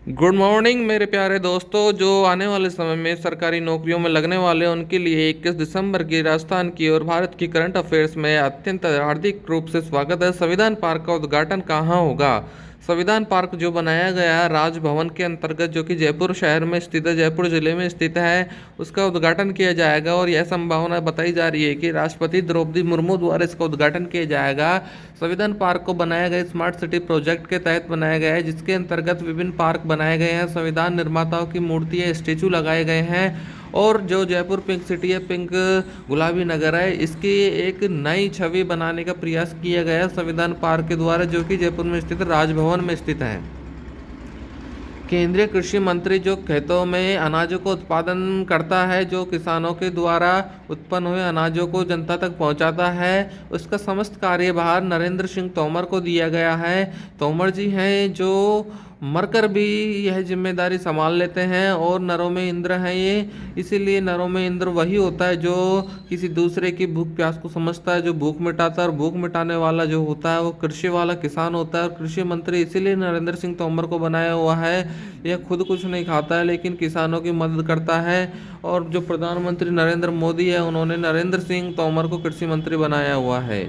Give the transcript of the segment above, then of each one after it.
Good morning मेरे प्यारे दोस्तों। जो आने वाले समय में सरकारी नौकरियों में लगने वाले हैं, उनके लिए 21 दिसंबर की राजस्थान की और भारत की करंट अफेयर्स में अत्यंत हार्दिक रूप से स्वागत है। संविधान पार्क का उद्घाटन कहाँ होगा? संविधान पार्क जो बनाया गया है राजभवन के अंतर्गत, जो कि जयपुर शहर में स्थित है, जयपुर जिले में स्थित है, उसका उद्घाटन किया जाएगा। और यह संभावना बताई जा रही है कि राष्ट्रपति द्रौपदी मुर्मू द्वारा इसका उद्घाटन किया जाएगा। संविधान पार्क को बनाया गया स्मार्ट सिटी प्रोजेक्ट के तहत बनाया गया है, जिसके अंतर्गत विभिन्न पार्क बनाए गए हैं, संविधान निर्माताओं की मूर्तियां, स्टेचू लगाए गए हैं। और जो जयपुर पिंक सिटी है, पिंक गुलाबी नगर है, इसकी एक नई छवि बनाने का प्रयास किया गया है संविधान पार्क के द्वारा, जो कि जयपुर में स्थित राजभवन में स्थित है। केंद्रीय कृषि मंत्री जो खेतों में अनाजों को उत्पादन करता है, जो किसानों के द्वारा उत्पन्न हुए अनाजों को जनता तक पहुंचाता है, उसका समस्त कार्यभार नरेंद्र सिंह तोमर को दिया गया है। तोमर जी हैं जो मरकर भी यह जिम्मेदारी संभाल लेते हैं, और नरों में इंद्र हैं ये। इसीलिए नरों में इंद्र वही होता है जो किसी दूसरे की भूख प्यास को समझता है, जो भूख मिटाता है। और भूख मिटाने वाला जो होता है वो कृषि वाला किसान होता है। और कृषि मंत्री इसीलिए नरेंद्र सिंह तोमर को बनाया हुआ है। यह खुद कुछ नहीं खाता है, लेकिन किसानों की मदद करता है। और जो प्रधानमंत्री नरेंद्र मोदी है, उन्होंने नरेंद्र सिंह तोमर को कृषि मंत्री बनाया हुआ है।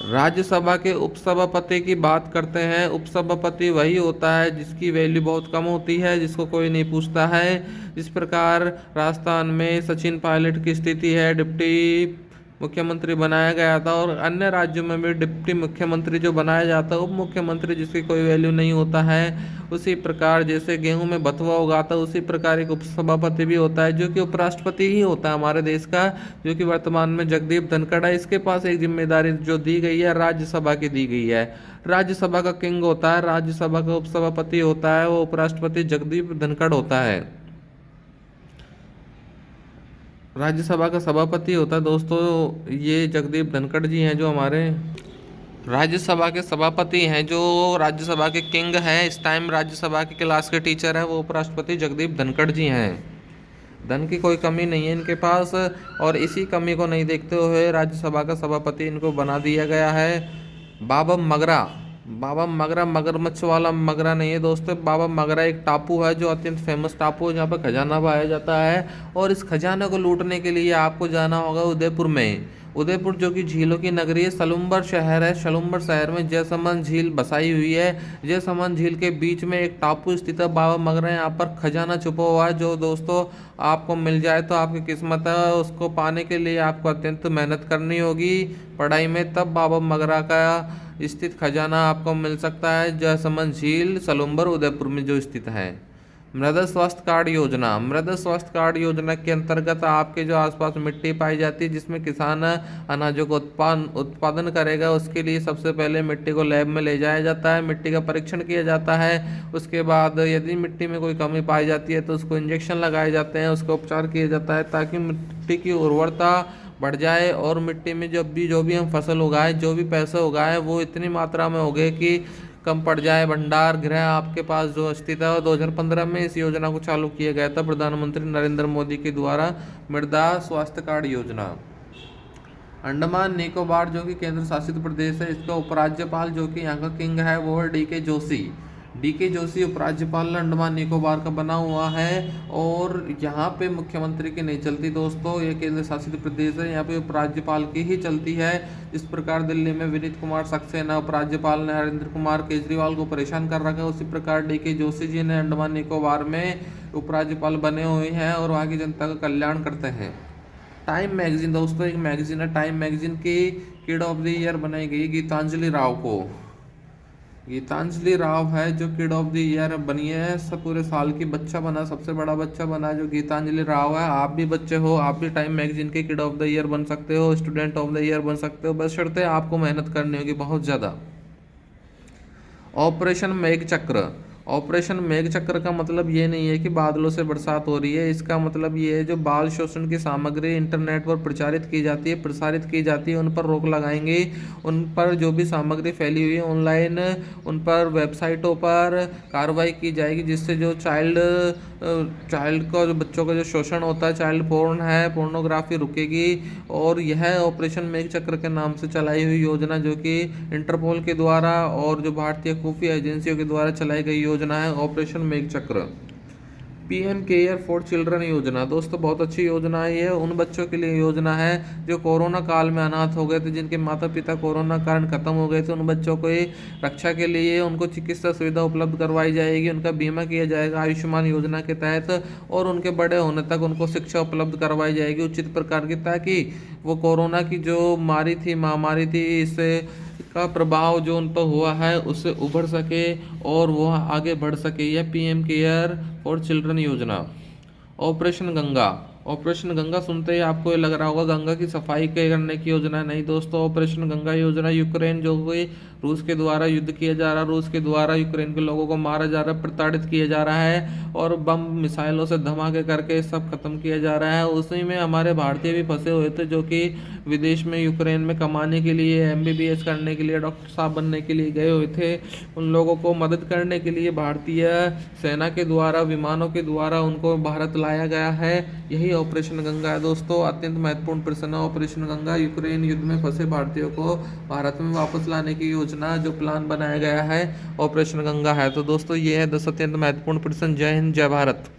राज्यसभा के उपसभापति की बात करते हैं। उपसभापति वही होता है जिसकी वैल्यू बहुत कम होती है, जिसको कोई नहीं पूछता है। जिस प्रकार राजस्थान में सचिन पायलट की स्थिति है, डिप्टी मुख्यमंत्री बनाया गया था, और अन्य राज्यों में भी डिप्टी मुख्यमंत्री जो बनाया जाता है, उप मुख्यमंत्री जिसकी कोई वैल्यू नहीं होता है। उसी प्रकार जैसे गेहूं में बथुआ उगाता है, उसी प्रकार एक उपसभापति भी होता है, जो कि उपराष्ट्रपति ही होता है हमारे देश का, जो कि वर्तमान में जगदीप धनखड़ है। इसके पास एक जिम्मेदारी जो दी गई है राज्यसभा की दी गई है। राज्यसभा का किंग होता है, राज्यसभा का उपसभापति होता है, वो उपराष्ट्रपति जगदीप धनखड़ होता है। राज्यसभा का सभापति होता है दोस्तों, ये जगदीप धनखड़ जी हैं, जो हमारे राज्यसभा के सभापति हैं, जो राज्यसभा के किंग हैं। इस टाइम राज्यसभा की क्लास के टीचर हैं, वो उपराष्ट्रपति जगदीप धनखड़ जी हैं। धन की कोई कमी नहीं है इनके पास, और इसी कमी को नहीं देखते हुए राज्यसभा का सभापति इनको बना दिया गया है। बाबा मगरा, बाबा मगरा मगरमच्छ वाला मगरा नहीं है दोस्तों। बाबा मगरा एक टापू है, जो अत्यंत फेमस टापू है, जहाँ पर खजाना पाया जाता है। और इस खजाने को लूटने के लिए आपको जाना होगा उदयपुर में। उदयपुर जो कि झीलों की नगरी है, सलुम्बर शहर है। सलुम्बर शहर में जयसमंद झील बसाई हुई है। जयसमंद झील के बीच में एक टापू स्थित है, बाबा मगरा। यहाँ पर खजाना छुपा हुआ है, जो दोस्तों आपको मिल जाए तो आपकी किस्मत है। उसको पाने के लिए आपको अत्यंत मेहनत करनी होगी पढ़ाई में, तब बाबा मगरा का स्थित खजाना आपको मिल सकता है। जयसमंद झील सलुम्बर उदयपुर में जो स्थित है। मृदा स्वास्थ्य कार्ड योजना, मृदा स्वास्थ्य कार्ड योजना के अंतर्गत आपके जो आसपास मिट्टी पाई जाती है, जिसमें किसान अनाजों को उत्पादन करेगा, उसके लिए सबसे पहले मिट्टी को लैब में ले जाया जाता है, मिट्टी का परीक्षण किया जाता है। उसके बाद यदि मिट्टी में कोई कमी पाई जाती है तो उसको इंजेक्शन लगाए जाते हैं, उसका उपचार किया जाता है, ताकि मिट्टी की उर्वरता बढ़ जाए। और मिट्टी में जो भी हम फसल उगाए, जो भी पैसे उगाए, वो इतनी मात्रा में उगे कि कम पड़ जाए। भंडार गृह आपके पास जो स्थित है। 2015 में इस योजना को चालू किया गया था प्रधानमंत्री नरेंद्र मोदी के द्वारा, मृदा स्वास्थ्य कार्ड योजना। अंडमान निकोबार जो कि केंद्र शासित प्रदेश है, इसका उपराज्यपाल जो कि यहाँ का किंग है, वो है डी के जोशी। डी के जोशी उपराज्यपाल अंडमान निकोबार का बना हुआ है। और यहाँ पे मुख्यमंत्री की नहीं चलती दोस्तों, ये केंद्र शासित प्रदेश है, यहाँ पे उपराज्यपाल की ही चलती है। इस प्रकार दिल्ली में विनीत कुमार सक्सेना उपराज्यपाल ने नरेंद्र कुमार केजरीवाल को परेशान कर रखा है, उसी प्रकार डी के जोशी जी ने अंडमान निकोबार में उपराज्यपाल बने हुए हैं, और वहाँ की जनता का कल्याण करते हैं। टाइम मैगजीन दोस्तों एक मैगजीन है, टाइम मैगजीन की किड ऑफ द ईयर बनाई गई गीतांजलि राव को। गीतांजलि राव है जो किड ऑफ द ईयर बनी है, सब पूरे साल की बच्चा बना, सबसे बड़ा बच्चा बना जो गीतांजलि राव है। आप भी बच्चे हो, आप भी टाइम मैगजीन के किड ऑफ द ईयर बन सकते हो, स्टूडेंट ऑफ द ईयर बन सकते हो, बशर्ते आपको मेहनत करनी होगी बहुत ज़्यादा। ऑपरेशन मेघ चक्र, ऑपरेशन मेघ चक्र का मतलब ये नहीं है कि बादलों से बरसात हो रही है। इसका मतलब ये है जो बाल शोषण की सामग्री इंटरनेट पर प्रसारित की जाती है, उन पर रोक लगाएंगे। उन पर जो भी सामग्री फैली हुई है ऑनलाइन, उन पर वेबसाइटों पर कार्रवाई की जाएगी, जिससे जो चाइल्ड का, जो बच्चों का जो शोषण होता है, चाइल्ड पोर्न है, पोर्नोग्राफी रुकेगी। और यह ऑपरेशन मेघ चक्र के नाम से चलाई हुई योजना, जो कि इंटरपोल के द्वारा और जो भारतीय खुफिया एजेंसियों के द्वारा चलाई गई योजना है operation Meghchakra. PM care for children योजना दोस्तों बहुत अच्छी योजना है ये, उन बच्चों के लिए योजना है जो कोरोना काल में अनाथ हो गए थे, जिनके माता पिता कोरोना कारण खत्म हो गए थे। उन बच्चों को रक्षा के लिए उनको चिकित्सा सुविधा उपलब्ध करवाई जाएगी, उनका बीमा किया जाएगा आयुष्मान योजना के तहत, और उनके बड़े होने तक उनको शिक्षा उपलब्ध करवाई जाएगी उचित प्रकार की, ताकि वो कोरोना की जो महामारी थी इससे का प्रभाव जो उन पर हुआ है उससे उभर सके और वह आगे बढ़ सके। यह पीएम केयर फॉर चिल्ड्रन योजना। ऑपरेशन गंगा। ऑपरेशन गंगा सुनते ही आपको ये लग रहा होगा गंगा की सफाई करने की योजना है। नहीं दोस्तों, ऑपरेशन गंगा योजना यूक्रेन जो कोई रूस के द्वारा युद्ध किया जा रहा है, रूस के द्वारा यूक्रेन के लोगों को मारा जा रहा है, प्रताड़ित किया जा रहा है और बम मिसाइलों से धमाके करके सब खत्म किया जा रहा है। उसी में हमारे भारतीय भी फंसे हुए थे जो कि विदेश में यूक्रेन में कमाने के लिए, एमबीबीएस करने के लिए, डॉक्टर साहब बनने के लिए गए हुए थे। उन लोगों को मदद करने के लिए भारतीय सेना के द्वारा, विमानों के द्वारा उनको भारत लाया गया है। यही ऑपरेशन गंगा है दोस्तों। अत्यंत महत्वपूर्ण प्रश्न है ऑपरेशन गंगा। यूक्रेन युद्ध में फंसे भारतीयों को भारत में वापस लाने की योजना जो प्लान बनाया गया है ऑपरेशन गंगा है। तो दोस्तों ये है 10 अत्यंत महत्वपूर्ण प्रश्न। जय हिंद, जय भारत।